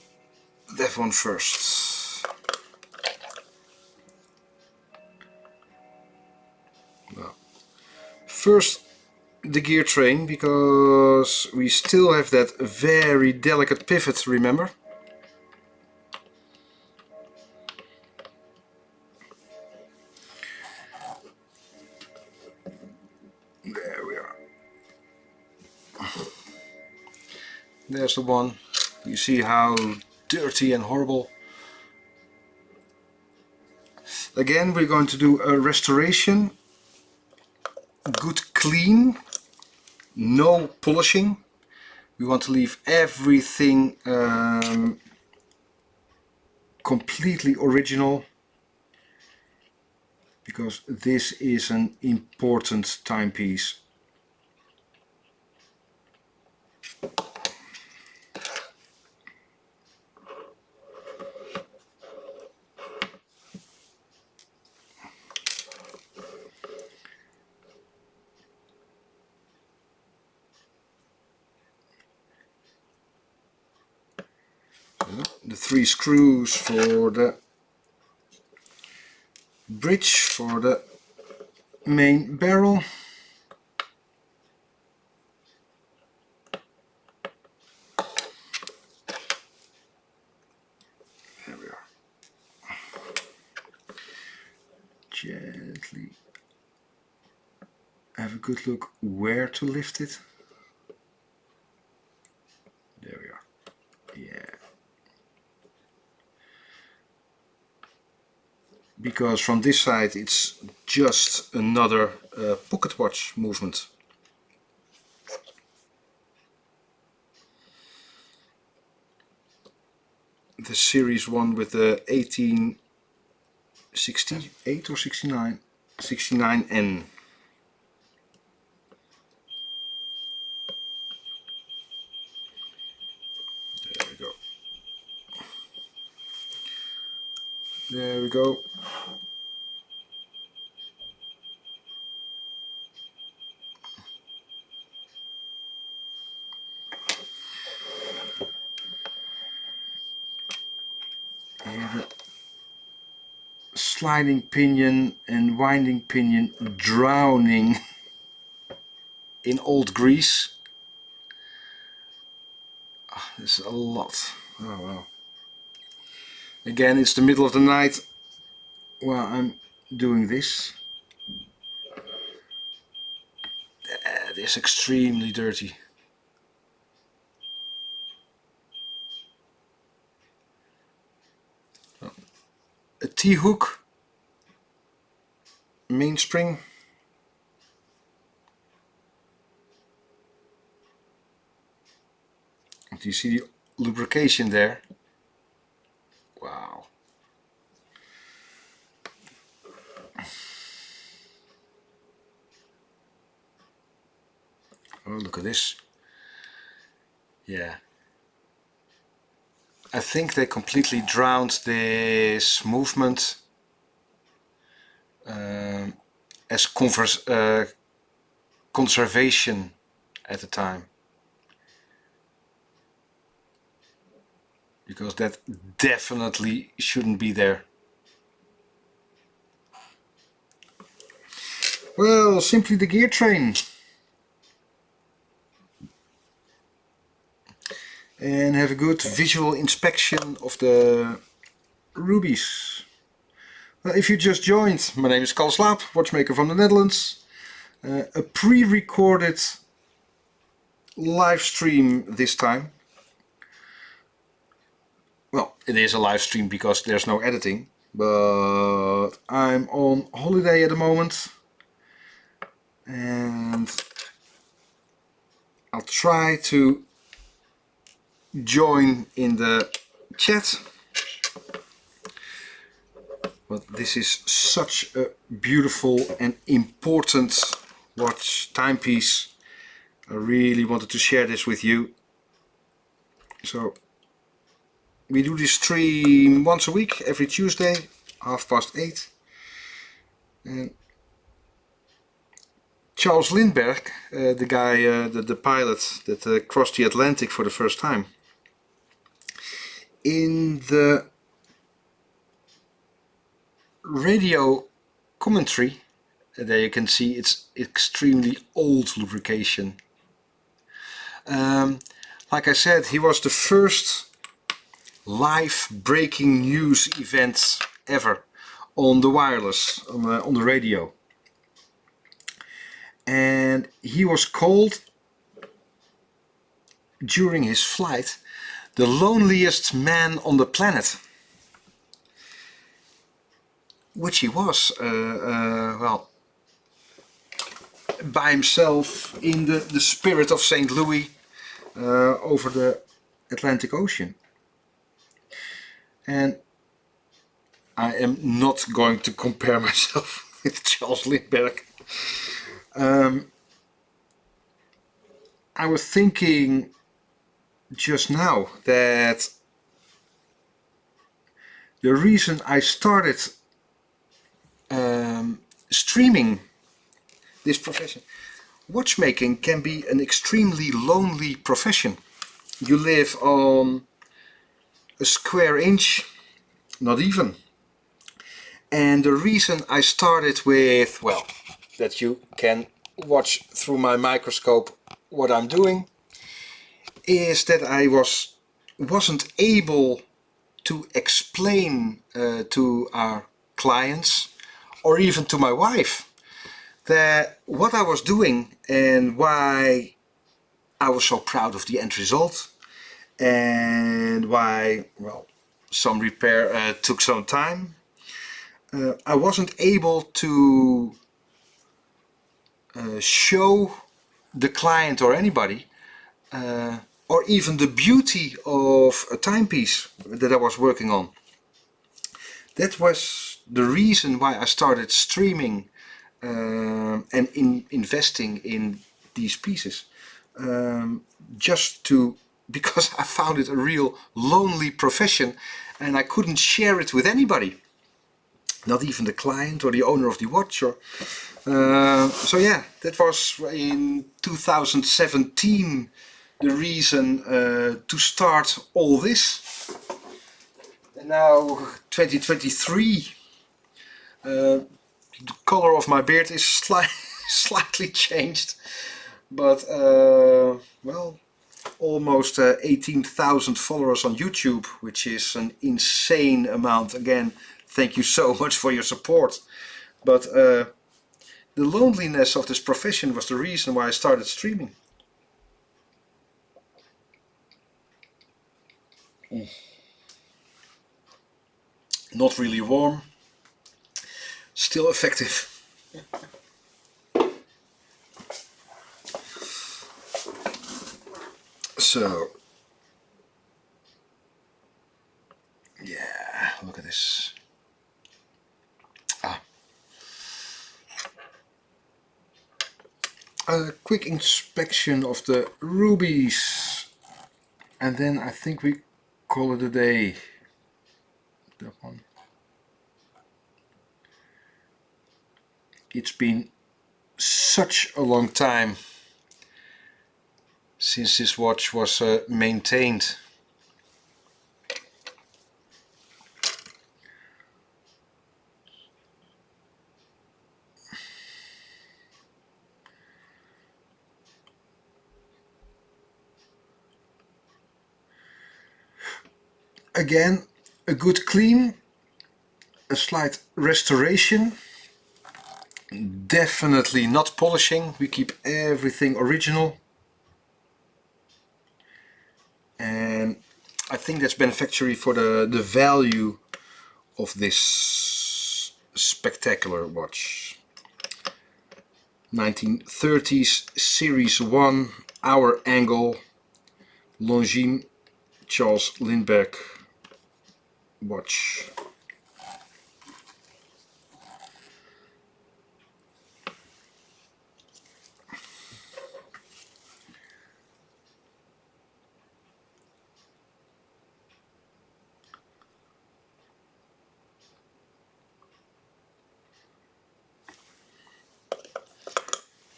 that one first. Well, first the gear train, because we still have that very delicate pivot, remember? There we are. There's the one. You see how dirty and horrible. Again, we're going to do a restoration. Good clean. No polishing. We want to leave everything completely original, because this is an important timepiece. The 3 screws for the bridge for the main barrel. There we are. Gently have a good look where to lift it. There we are. Yeah. Because from this side it's just another pocket watch movement. The series one with the 1868 or 69? 69N. There we go. There we go. Here the sliding pinion and winding pinion drowning in old grease. Oh, this is a lot. Oh wow. Again, it's the middle of the night while I'm doing this. It is extremely dirty. A T-hook, mainspring. Do you see the lubrication there? Wow. Oh, look at this. Yeah. I think they completely drowned this movement as conservation at the time. Because that definitely shouldn't be there. Well, simply the gear train. And have a good visual inspection of the rubies. Well, if you just joined, my name is Kalle Slaap, watchmaker from the Netherlands. A pre-recorded live stream this time. Well, it is a live stream because there's no editing, but I'm on holiday at the moment and I'll try to join in the chat. But this is such a beautiful and important watch timepiece. I really wanted to share this with you. So we do this stream once a week, every Tuesday, 8:30. And Charles Lindbergh, the guy, the pilot that crossed the Atlantic for the first time, in the radio commentary, there you can see it's extremely old lubrication. Like I said, he was the first live breaking news event ever on the wireless, on the radio. And he was called, during his flight, the loneliest man on the planet. Which he was, well, by himself in the spirit of St. Louis over the Atlantic Ocean. And I am not going to compare myself with Charles Lindbergh. I was thinking just now that the reason I started streaming this profession, watchmaking can be an extremely lonely profession. You live on a square inch, not even. And the reason I started with, well, that you can watch through my microscope what I'm doing, is that I wasn't able to explain to our clients or even to my wife that what I was doing and why I was so proud of the end result and why, well, some repair took some time. I wasn't able to show the client or anybody or even the beauty of a timepiece that I was working on. That was the reason why I started streaming and investing in these pieces. Because I found it a real lonely profession and I couldn't share it with anybody. Not even the client or the owner of the watch. So yeah, that was in 2017 the reason to start all this. And now 2023, the color of my beard is slightly changed, but well, almost 18,000 followers on YouTube, which is an insane amount. Again, thank you so much for your support. But the loneliness of this profession was the reason why I started streaming. Not really warm, still effective. So, yeah, look at this. A quick inspection of the rubies, and then I think we call it a day. That one. It's been such a long time since this watch was maintained. again, a good clean, a slight restoration, definitely not polishing, we keep everything original, and I think that's beneficiary for the value of this spectacular watch. 1930s Series 1 hour angle Longines Charles Lindbergh watch.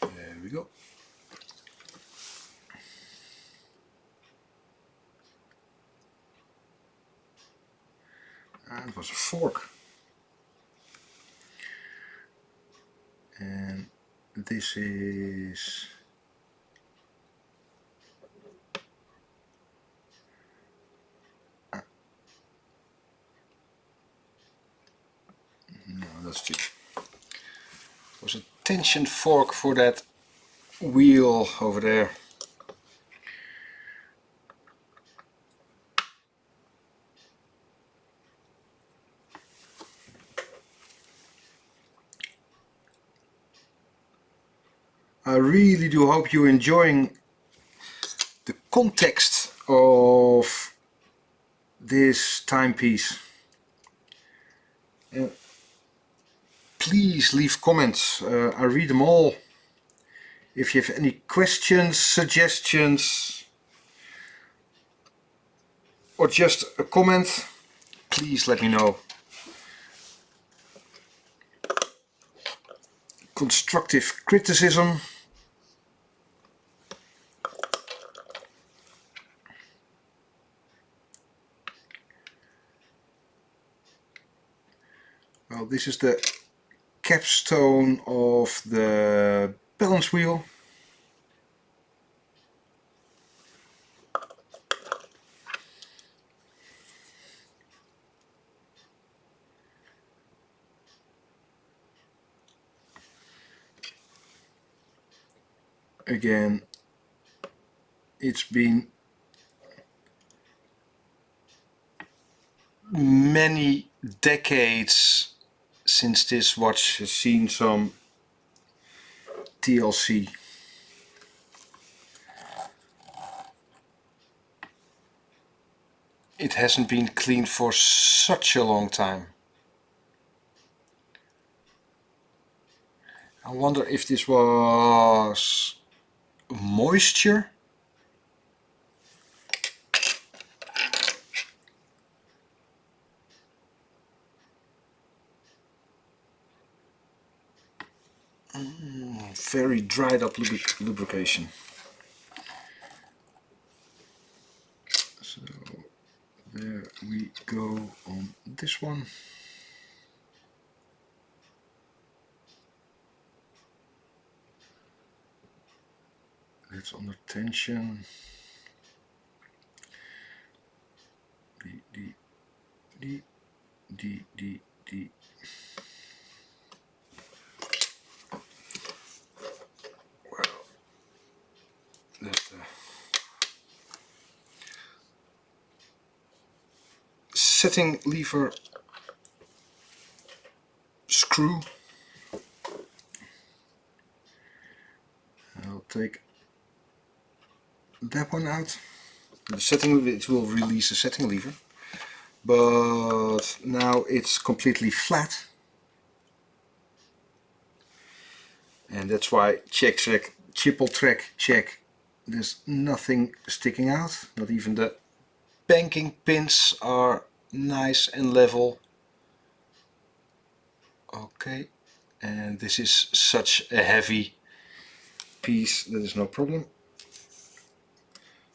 There we go. And it was a fork. And this is no, that's cheap. It was a tension fork for that wheel over there. I really do hope you're enjoying the context of this timepiece. Please leave comments, I read them all. If you have any questions, suggestions, or just a comment, please let me know. Constructive criticism. Well, this is the capstone of the balance wheel. Again, it's been many decades since this watch has seen some TLC. It hasn't been cleaned for such a long time. I wonder if this was moisture. Very dried up lubrication. So there we go on this one. It's under tension. D. Well, that's the setting lever screw. I'll take that one out. The setting lever, it will release the setting lever, but now it's completely flat, and that's why triple check, there's nothing sticking out, not even the banking pins are nice and level. Okay, and this is such a heavy piece that is no problem.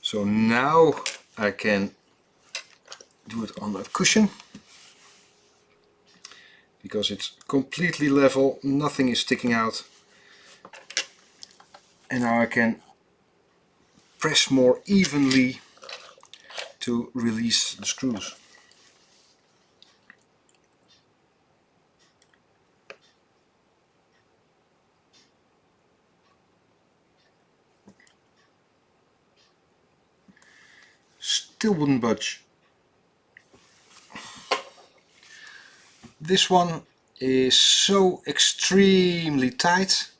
So now I can do it on a cushion because it's completely level, nothing is sticking out, and now I can press more evenly to release the screws. still wouldn't budge. This one is so extremely tight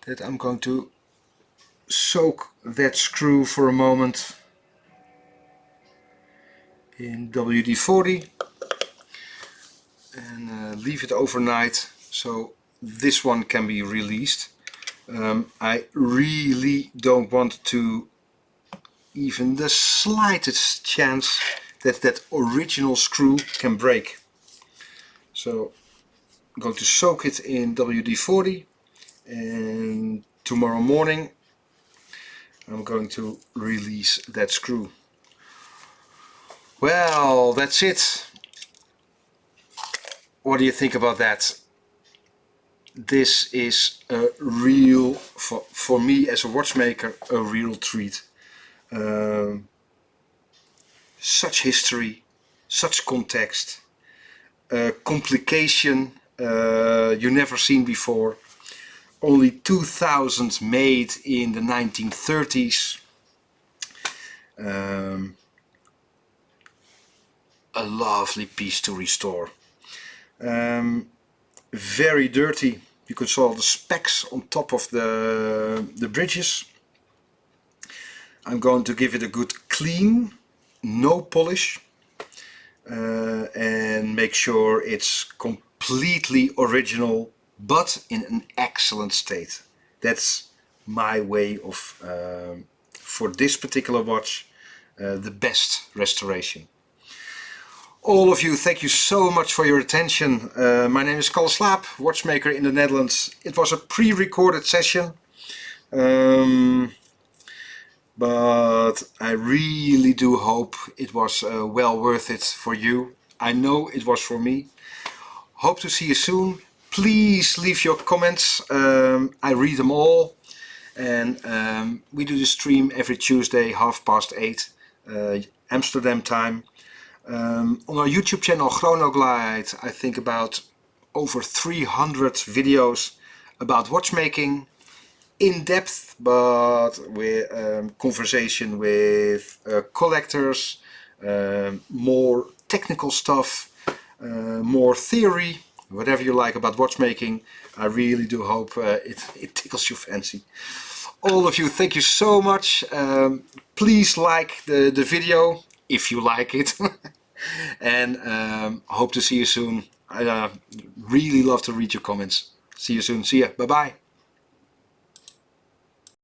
that I'm going to soak that screw for a moment in WD-40 and leave it overnight so this one can be released. I really don't want to even the slightest chance that that original screw can break. So I'm going to soak it in WD-40 and tomorrow morning I'm going to release that screw. Well, that's it. What do you think about that? This is a real, for me as a watchmaker, a real treat. Such history, such context, complication you never seen before. Only 2000 made in the 1930s. A lovely piece to restore. Very dirty. You can saw the specks on top of the bridges. I'm going to give it a good clean, no polish, and make sure it's completely original but in an excellent state. That's my way of, for this particular watch, the best restoration. All of you, thank you so much for your attention. My name is Kalle Slaap, watchmaker in the Netherlands. It was a pre-recorded session, but I really do hope it was well worth it for you. I know it was for me. Hope to see you soon. Please leave your comments. I read them all. And we do the stream every Tuesday, 8:30, Amsterdam time. On our YouTube channel Chronoglide, I think about over 300 videos about watchmaking, in depth, but with conversation with collectors, more technical stuff, more theory, whatever you like about watchmaking. I really do hope it tickles your fancy. All of you, thank you so much. Please like the video if you like it. And hope to see you soon. I really love to read your comments. See you soon. See ya. Bye bye.